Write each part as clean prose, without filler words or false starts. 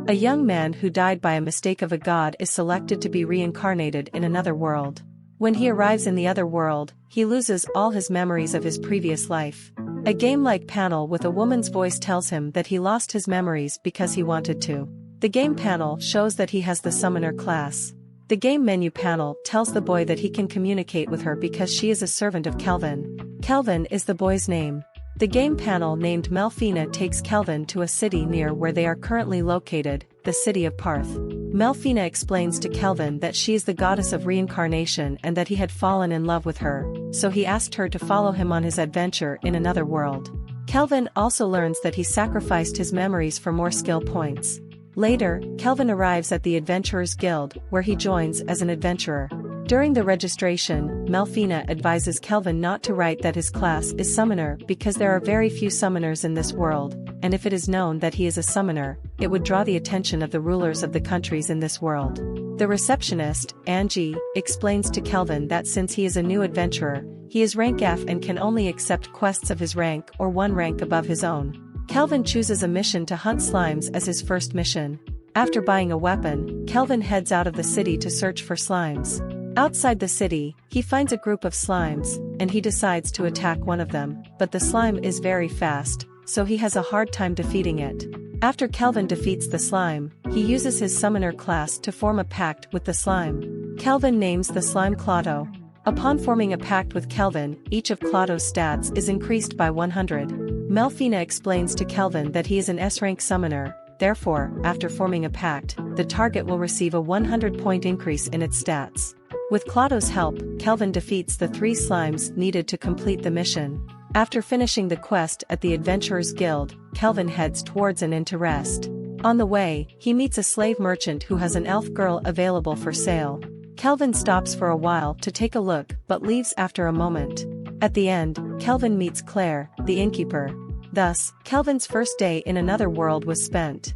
A young man who died by a mistake of a god is selected to be reincarnated in another world. When he arrives in the other world, he loses all his memories of his previous life. A game-like panel with a woman's voice tells him that he lost his memories because he wanted to. The game panel shows that he has the summoner class. The game menu panel tells the boy that he can communicate with her because she is a servant of Kelvin. Kelvin is the boy's name. The game panel named Melfina takes Kelvin to a city near where they are currently located, the city of Parth. Melfina explains to Kelvin that she is the goddess of reincarnation and that he had fallen in love with her, so he asked her to follow him on his adventure in another world. Kelvin also learns that he sacrificed his memories for more skill points. Later, Kelvin arrives at the Adventurers Guild, where he joins as an adventurer. During the registration, Melfina advises Kelvin not to write that his class is summoner because there are very few summoners in this world, and if it is known that he is a summoner, it would draw the attention of the rulers of the countries in this world. The receptionist, Angie, explains to Kelvin that since he is a new adventurer, he is rank F and can only accept quests of his rank or one rank above his own. Kelvin chooses a mission to hunt slimes as his first mission. After buying a weapon, Kelvin heads out of the city to search for slimes. Outside the city, he finds a group of slimes, and he decides to attack one of them, but the slime is very fast, so he has a hard time defeating it. After Kelvin defeats the slime, he uses his summoner class to form a pact with the slime. Kelvin names the slime Clotto. Upon forming a pact with Kelvin, each of Clotto's stats is increased by 100. Melfina explains to Kelvin that he is an S-rank summoner, therefore, after forming a pact, the target will receive a 100-point increase in its stats. With Clotto's help, Kelvin defeats the 3 slimes needed to complete the mission. After finishing the quest at the Adventurers Guild, Kelvin heads towards an inn to rest. On the way, he meets a slave merchant who has an elf girl available for sale. Kelvin stops for a while to take a look but leaves after a moment. At the end, Kelvin meets Claire, the innkeeper. Thus, Kelvin's first day in another world was spent.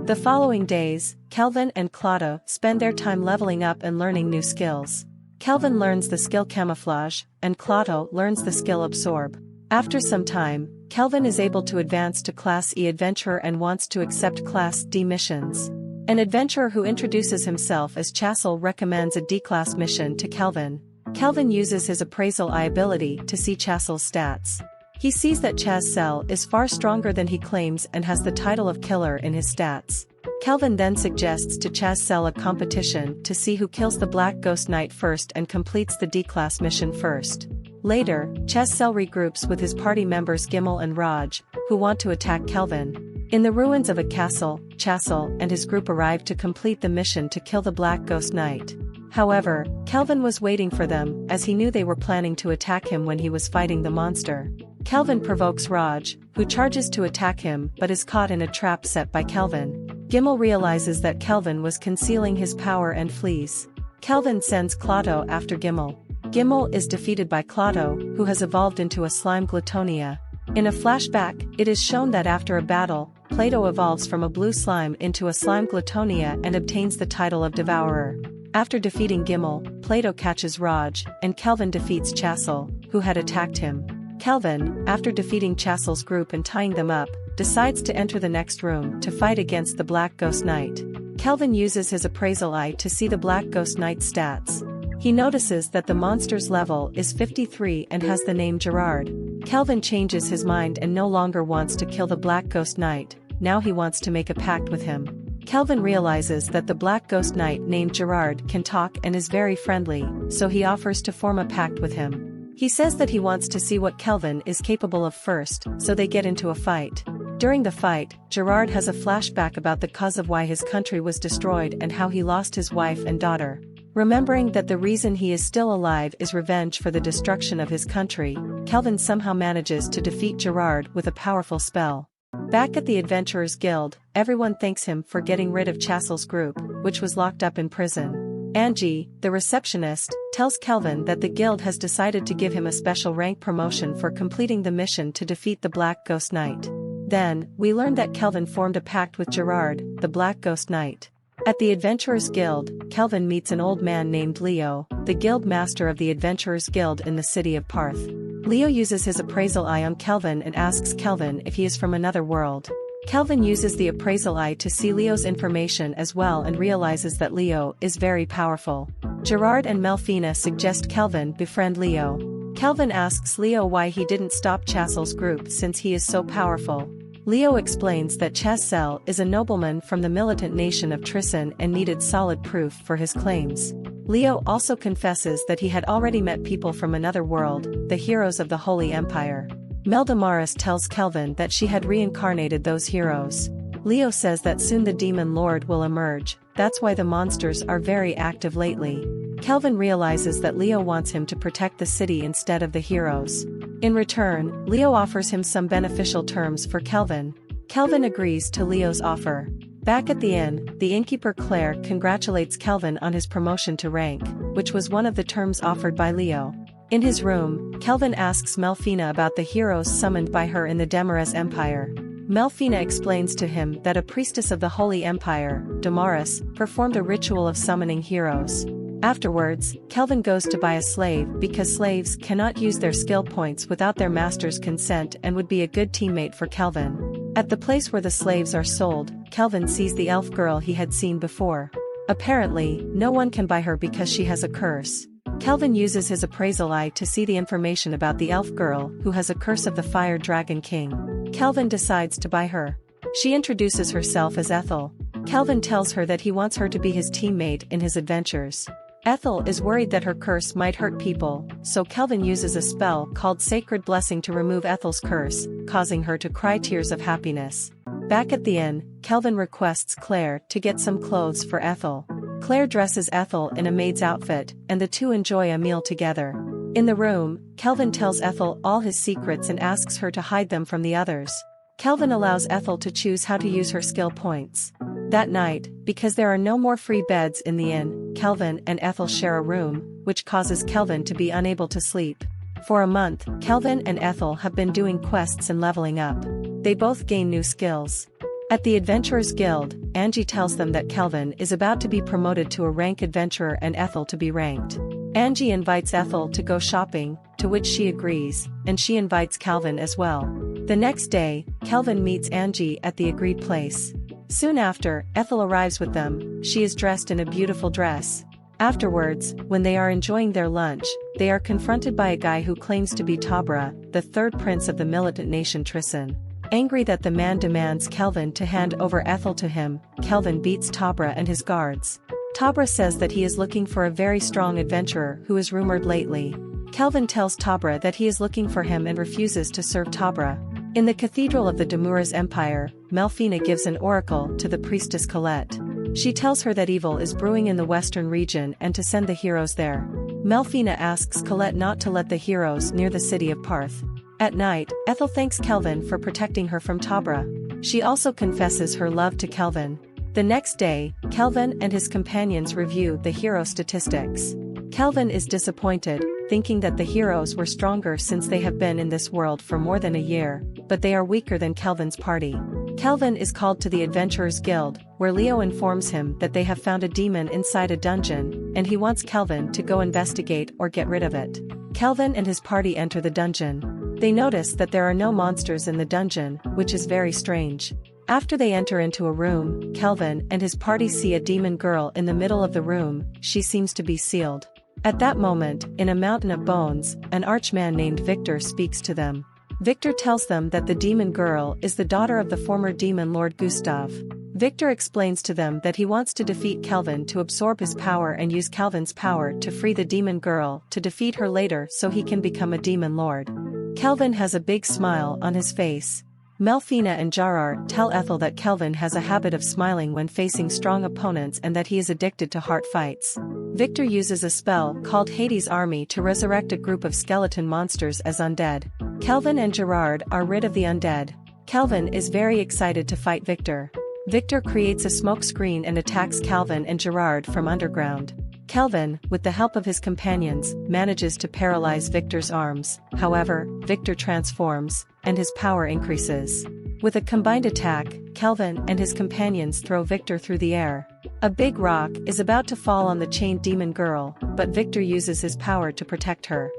The following days, Kelvin and Clotto spend their time leveling up and learning new skills. Kelvin learns the skill Camouflage, and Clotto learns the skill Absorb. After some time, Kelvin is able to advance to Class E Adventurer and wants to accept Class D missions. An adventurer who introduces himself as Chassel recommends a D-class mission to Kelvin. Kelvin uses his Appraisal Eye ability to see Chassel's stats. He sees that Chassel is far stronger than he claims and has the title of Killer in his stats. Kelvin then suggests to Chassel a competition to see who kills the Black Ghost Knight first and completes the D-class mission first. Later, Chassel regroups with his party members Gimel and Raj, who want to attack Kelvin. In the ruins of a castle, Chassel and his group arrive to complete the mission to kill the Black Ghost Knight. However, Kelvin was waiting for them as he knew they were planning to attack him when he was fighting the monster. Kelvin provokes Raj, who charges to attack him but is caught in a trap set by Kelvin. Gimel realizes that Kelvin was concealing his power and flees. Kelvin sends Clotto after Gimel. Gimel is defeated by Clotto, who has evolved into a slime Glutonia. In a flashback, it is shown that after a battle, Plato evolves from a blue slime into a slime Glutonia and obtains the title of Devourer. After defeating Gimel, Plato catches Raj, and Kelvin defeats Chassel, who had attacked him. Kelvin, after defeating Chassel's group and tying them up, decides to enter the next room to fight against the Black Ghost Knight. Kelvin uses his Appraisal Eye to see the Black Ghost Knight's stats. He notices that the monster's level is 53 and has the name Gerard. Kelvin changes his mind and no longer wants to kill the Black Ghost Knight, now he wants to make a pact with him. Kelvin realizes that the Black Ghost Knight named Gerard can talk and is very friendly, so he offers to form a pact with him. He says that he wants to see what Kelvin is capable of first, so they get into a fight. During the fight, Gerard has a flashback about the cause of why his country was destroyed and how he lost his wife and daughter. Remembering that the reason he is still alive is revenge for the destruction of his country, Kelvin somehow manages to defeat Gerard with a powerful spell. Back at the Adventurers Guild, everyone thanks him for getting rid of Chassel's group, which was locked up in prison. Angie, the receptionist, tells Kelvin that the guild has decided to give him a special rank promotion for completing the mission to defeat the Black Ghost Knight. Then, we learn that Kelvin formed a pact with Gerard, the Black Ghost Knight. At the Adventurers Guild, Kelvin meets an old man named Leo, the guild master of the Adventurers Guild in the city of Parth. Leo uses his Appraisal Eye on Kelvin and asks Kelvin if he is from another world. Kelvin uses the appraisal eye to see Leo's information as well and realizes that Leo is very powerful. Gerard and Melfina suggest Kelvin befriend Leo. Kelvin asks Leo why he didn't stop Chassel's group since he is so powerful. Leo explains that Chassel is a nobleman from the militant nation of Trissan and needed solid proof for his claims. Leo also confesses that he had already met people from another world, the heroes of the Holy Empire. Meldamaris tells Kelvin that she had reincarnated those heroes. Leo says that soon the demon lord will emerge, that's why the monsters are very active lately. Kelvin realizes that Leo wants him to protect the city instead of the heroes. In return, Leo offers him some beneficial terms for Kelvin. Kelvin agrees to Leo's offer. Back at the inn, the innkeeper Claire congratulates Kelvin on his promotion to rank, which was one of the terms offered by Leo. In his room, Kelvin asks Melfina about the heroes summoned by her in the Demares Empire. Melfina explains to him that a priestess of the Holy Empire, Damaris, performed a ritual of summoning heroes. Afterwards, Kelvin goes to buy a slave because slaves cannot use their skill points without their master's consent and would be a good teammate for Kelvin. At the place where the slaves are sold, Kelvin sees the elf girl he had seen before. Apparently, no one can buy her because she has a curse. Kelvin uses his appraisal eye to see the information about the elf girl who has a curse of the Fire Dragon King. Kelvin decides to buy her. She introduces herself as Ethel. Kelvin tells her that he wants her to be his teammate in his adventures. Ethel is worried that her curse might hurt people, so Kelvin uses a spell called Sacred Blessing to remove Ethel's curse, causing her to cry tears of happiness. Back at the inn, Kelvin requests Claire to get some clothes for Ethel. Claire dresses Ethel in a maid's outfit, and the two enjoy a meal together. In the room, Kelvin tells Ethel all his secrets and asks her to hide them from the others. Kelvin allows Ethel to choose how to use her skill points. That night, because there are no more free beds in the inn, Kelvin and Ethel share a room, which causes Kelvin to be unable to sleep. For a month, Kelvin and Ethel have been doing quests and leveling up. They both gain new skills. At the Adventurers Guild, Angie tells them that Kelvin is about to be promoted to a rank adventurer and Ethel to be ranked. Angie invites Ethel to go shopping, to which she agrees, and she invites Kelvin as well. The next day, Kelvin meets Angie at the agreed place. Soon after, Ethel arrives with them. She is dressed in a beautiful dress. Afterwards, when they are enjoying their lunch, they are confronted by a guy who claims to be Tabra, the third prince of the militant nation Trissan. Angry that the man demands Kelvin to hand over Ethel to him, Kelvin beats Tabra and his guards. Tabra says that he is looking for a very strong adventurer who is rumored lately. Kelvin tells Tabra that he is looking for him and refuses to serve Tabra. In the cathedral of the Demares Empire, Melfina gives an oracle to the priestess Colette. She tells her that evil is brewing in the western region and to send the heroes there. Melfina asks Colette not to let the heroes near the city of Parth. At night, Ethel thanks Kelvin for protecting her from Tabra. She also confesses her love to Kelvin. The next day, Kelvin and his companions review the hero statistics. Kelvin is disappointed, thinking that the heroes were stronger since they have been in this world for more than a year, but they are weaker than Kelvin's party. Kelvin is called to the Adventurers Guild, where Leo informs him that they have found a demon inside a dungeon, and he wants Kelvin to go investigate or get rid of it. Kelvin and his party enter the dungeon. They notice that there are no monsters in the dungeon, which is very strange. After they enter into a room, Kelvin and his party see a demon girl in the middle of the room. She seems to be sealed. At that moment, in a mountain of bones, an archman named Victor speaks to them. Victor tells them that the demon girl is the daughter of the former demon lord Gustav. Victor explains to them that he wants to defeat Kelvin to absorb his power and use Kelvin's power to free the demon girl to defeat her later so he can become a demon lord. Kelvin has a big smile on his face. Melfina and Gerard tell Ethel that Kelvin has a habit of smiling when facing strong opponents and that he is addicted to heart fights. Victor uses a spell called Hades' Army to resurrect a group of skeleton monsters as undead. Kelvin and Gerard are rid of the undead. Kelvin is very excited to fight Victor. Victor creates a smoke screen and attacks Kelvin and Gerard from underground. Kelvin, with the help of his companions, manages to paralyze Victor's arms. However, Victor transforms, and his power increases. With a combined attack, Kelvin and his companions throw Victor through the air. A big rock is about to fall on the chained demon girl, but Victor uses his power to protect her.